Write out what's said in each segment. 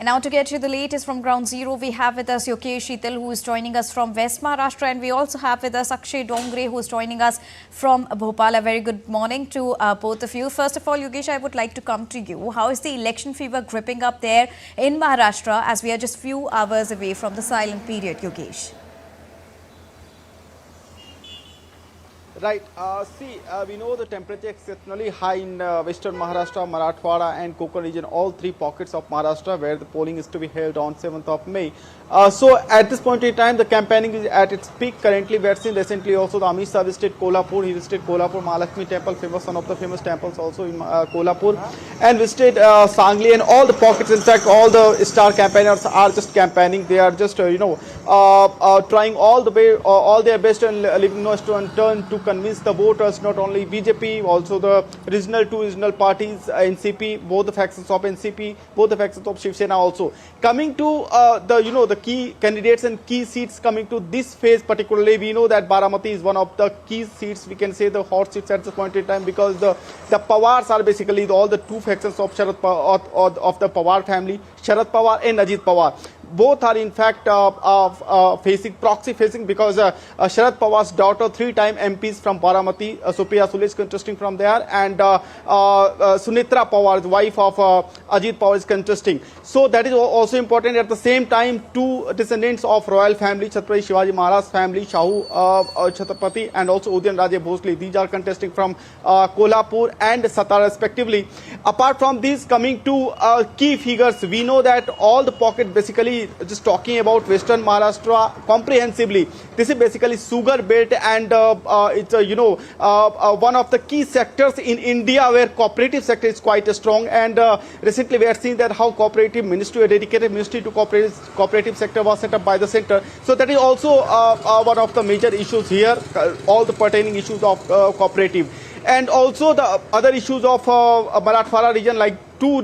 And now to get you the latest from Ground Zero, we have with us Yogesh, Sheetal, who is joining us from West Maharashtra, and we also have with us Akshay, Dongare, who is joining us from Bhopal. A very good morning to both of you. First of all, Yogesh, I would like to come to you. How is the election fever gripping up there in Maharashtra as we are just few hours away from the silent period, Yogesh? Right. We know the temperature exceptionally high in western Maharashtra, Marathwada and Konkan region, all three pockets of Maharashtra where the polling is to be held on 7th of May. So at this point in time, the campaigning is at its peak currently. We have seen recently also the Amit Shah visited Kolhapur. He visited Kolhapur Mahalakshmi temple, one of the famous temples also in Kolhapur, and visited Sangli and all the pockets. In fact, all the star campaigners are just campaigning. They are just trying all the way, all their best and leaving no stone unturned to convince the voters, not only BJP, also the two regional parties, NCP, both the factions of NCP, both the factions of Shiv Sena also. Coming to the key candidates and key seats coming to this phase particularly, we know that Baramati is one of the key seats, we can say the hot seats at this point in time, because the Pawars are basically all the two factions of Sharad Pawar, of the Pawar family, Sharad Pawar and Ajit Pawar. Both are in fact proxy facing, because Sharad Pawar's daughter, three-time MPs from Baramati, Supriya Sule is contesting from there, and Sunitra Pawar, the wife of Ajit Pawar, is contesting. So that is also important. At the same time, two descendants of royal family, Chhatrapati Shivaji Maharaj family, Shahu Chhatrapati and also Udyan Raje Bhosle, these are contesting from Kolhapur and Satara respectively. Apart from these, coming to key figures, we know that all the pocket basically just talking about Western Maharashtra comprehensively. This is basically sugar belt, and it's one of the key sectors in India where cooperative sector is quite strong. And recently we have seen that how cooperative ministry, a dedicated ministry to cooperative sector was set up by the center. So that is also one of the major issues here, all the pertaining issues of cooperative. And also the other issues of Marathwada region, like two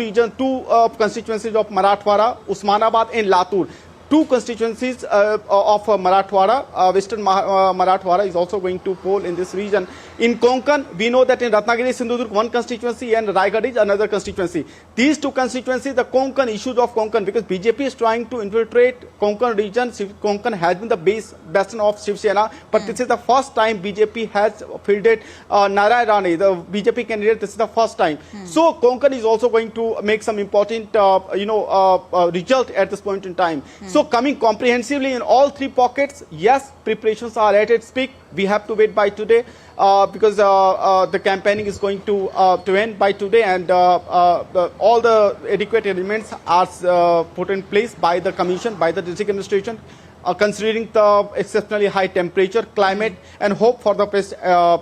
constituencies of Marathwada, Usmanabad and Latur. Two constituencies of Marathwada, Western Marathwada is also going to poll in this region. In Konkan, we know that in Ratnagiri, Sindhudurg, one constituency, and Raigad is another constituency. These two constituencies, the Konkan issues of Konkan, because BJP is trying to infiltrate Konkan region. Konkan has been the bastion of Shiv Sena, but this is the first time BJP has fielded Narayan Rane, the BJP candidate. This is the first time. So Konkan is also going to make some important, result at this point in time. So coming comprehensively in all three pockets, yes, preparations are at its peak. We have to wait by today because the campaigning is going to end by today, and all the adequate elements are put in place by the commission, by the district administration, considering the exceptionally high temperature, climate, and hope for the best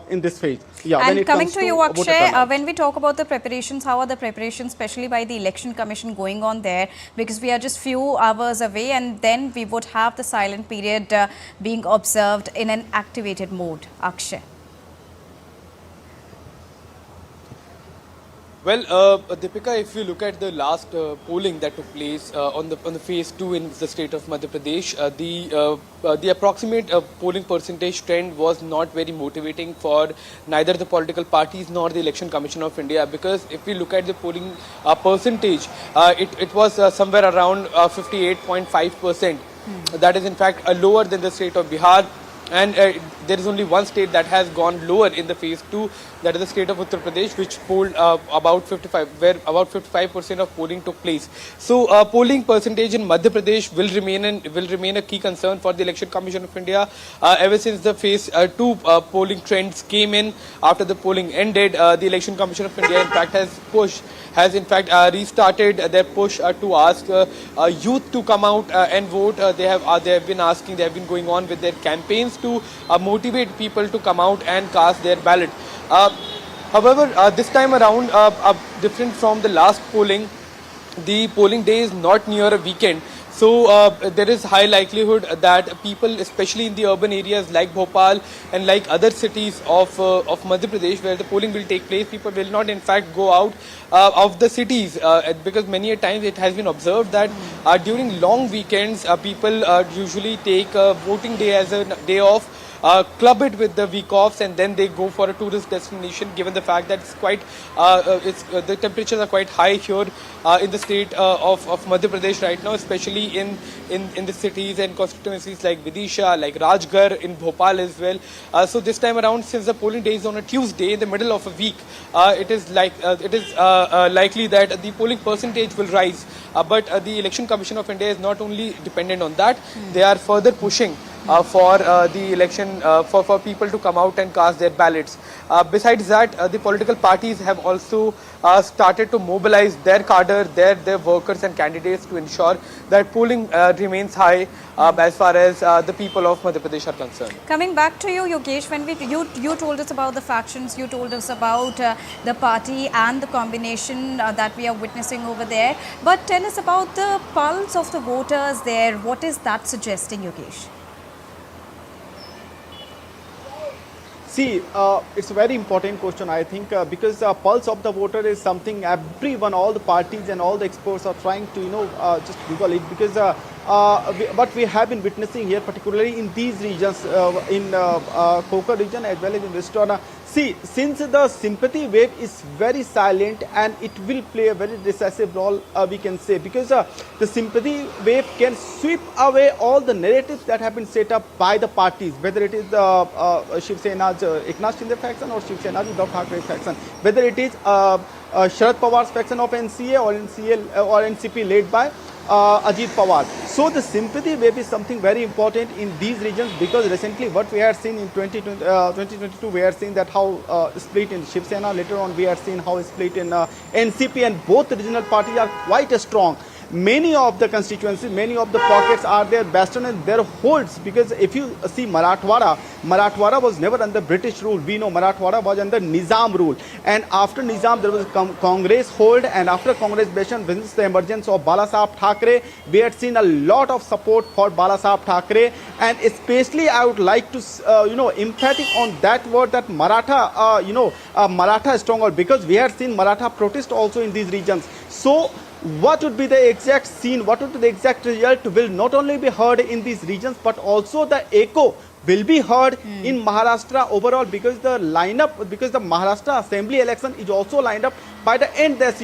in this phase. Yeah, and coming to you, Akshay, when we talk about the preparations, how are the preparations, especially by the election commission, going on there? Because we are just few hours away, and then we would have the silent period being observed in an activated mode. Akshay. Well, Deepika, if you look at the last polling that took place on the phase 2 in the state of Madhya Pradesh, the approximate polling percentage trend was not very motivating for neither the political parties nor the Election Commission of India, because if we look at the polling percentage, it was somewhere around 58.5%. That is in fact lower than the state of Bihar. And there is only one state that has gone lower in the phase 2, that is the state of Uttar Pradesh, which polled about 55% of polling took place. So polling percentage in Madhya Pradesh will remain a key concern for the Election Commission of India. Ever since the phase 2 polling trends came in, after the polling ended, the Election Commission of India in fact has restarted their push to ask youth to come out and vote. They have been going on with their campaigns to motivate people to come out and cast their ballot. However, this time around, different from the last polling, the polling day is not near a weekend. So there is high likelihood that people, especially in the urban areas like Bhopal and like other cities of Madhya Pradesh where the polling will take place, people will not in fact go out of the cities because many a times it has been observed that during long weekends people usually take voting day as a day off club it with the week offs, and then they go for a tourist destination, given the fact that it's quite the temperatures are quite high here in the state of Madhya Pradesh right now, especially in the cities and constituencies like Vidisha, like Rajgarh, in Bhopal as well. So this time around, since the polling day is on a Tuesday in the middle of a week, it is likely that the polling percentage will rise. But the Election Commission of India is not only dependent on that, they are further pushing for the election, for people to come out and cast their ballots. Besides that, the political parties have also started to mobilize their cadre, their workers and candidates to ensure that polling remains high as far as the people of Madhya Pradesh are concerned. Coming back to you, Yogesh, when you told us about the factions, you told us about the party and the combination that we are witnessing over there. But tell us about the pulse of the voters there. What is that suggesting, Yogesh? See, it's a very important question, I think, because pulse of the voter is something everyone, all the parties and all the experts are trying to, just Google it, because what we have been witnessing here, particularly in these regions, in Kokar region as well as in Western. See, since the sympathy wave is very silent and it will play a very decisive role, we can say, because the sympathy wave can sweep away all the narratives that have been set up by the parties, whether it is Shiv Sena's Eknath Shinde faction or Shiv Sena's Uddhav Thackeray faction, whether it is Sharad Pawar's faction of NCA or NCP led by Ajit Pawar. So the sympathy wave is something very important in these regions, because recently what we had seen in 2022, we had seen that how split in Shiv Sena, later on we had seen how split in NCP, and both regional parties are quite strong. Many of the constituencies, many of the pockets are their bastion and their holds, because if you see Marathwada was never under British rule. We know Marathwada was under Nizam rule, and after Nizam there was Congress hold, and after Congress bastion, since the emergence of Balasaheb Thackeray, we had seen a lot of support for Balasaheb Thackeray, and especially I would like to emphatic on that word, that Maratha, Maratha stronghold, because we had seen Maratha protest also in these regions. So what would be the exact scene, what would be the exact result will not only be heard in these regions, but also the echo will be heard in Maharashtra overall, because the lineup, because the Maharashtra assembly election is also lined up by the end this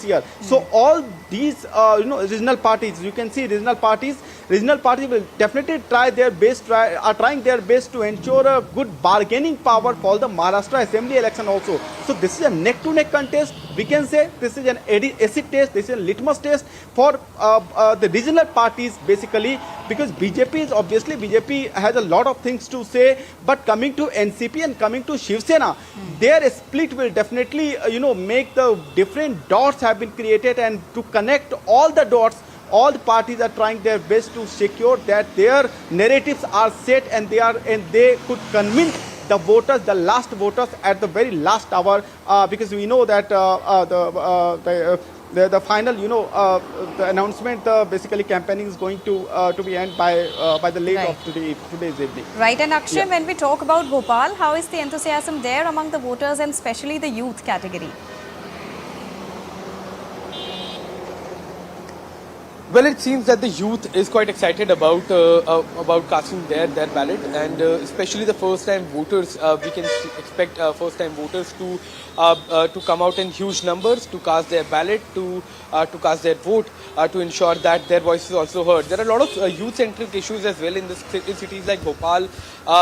year. So all these regional parties, you can see regional parties will definitely try their best, are trying their best to ensure a good bargaining power for the Maharashtra assembly election also. So this is a neck to neck contest. We can say this is an acid test, this is a litmus test for the regional parties basically, because BJP has a lot of things to say, but coming to NCP and coming to Shiv Sena, their split will definitely make the different dots have been created, and to connect all the dots, all the parties are trying their best to secure that their narratives are set, and they could convince the voters, the last voters at the very last hour, because we know that the final, the announcement, basically campaigning is going to be end by the late of today's evening. Right, and Akshay, when we talk about Bhopal, how is the enthusiasm there among the voters, and especially the youth category? Well, it seems that the youth is quite excited about casting their ballot, and especially the first-time voters. We can expect first-time voters to come out in huge numbers to cast their ballot, to cast their vote, to ensure that their voice is also heard. There are a lot of youth-centric issues as well in cities like Bhopal,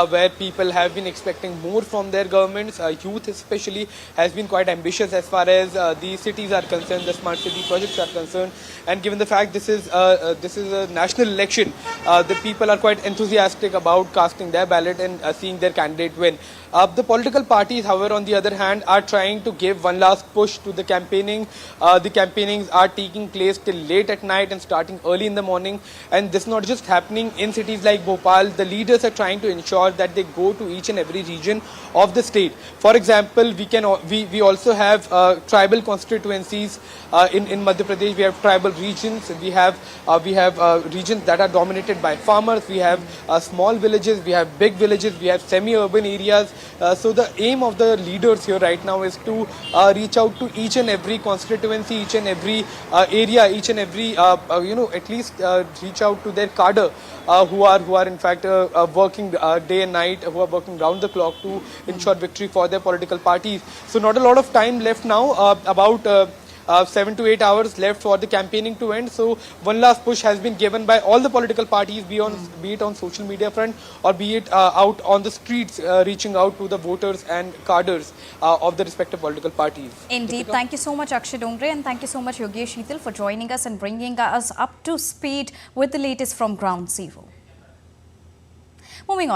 where people have been expecting more from their governments. Youth especially has been quite ambitious as far as the cities are concerned, the smart city projects are concerned, and given the fact this is a national election, the people are quite enthusiastic about casting their ballot and seeing their candidate win. The political parties, however, on the other hand, are trying to give one last push to the campaigning. The campaignings are taking place till late at night and starting early in the morning, and this is not just happening in cities like Bhopal. The leaders are trying to ensure that they go to each and every region of the state. For example, we also have tribal constituencies in Madhya Pradesh. We have tribal regions. We have have regions that are dominated by farmers. We have small villages, we have big villages, we have semi-urban areas. So the aim of the leaders here right now is to reach out to each and every constituency, each and every area, each and every at least reach out to their cadre who are in fact working day and night, who are working round the clock to ensure victory for their political parties. So not a lot of time left now, about 7 to 8 hours left for the campaigning to end. So one last push has been given by all the political parties, be it on social media front or be it out on the streets, reaching out to the voters and cadres of the respective political parties. Indeed. Thank you so much, Akshay Dongare, and thank you so much, Yogesh, Sheetal, for joining us and bringing us up to speed with the latest from Ground Zero. Moving on.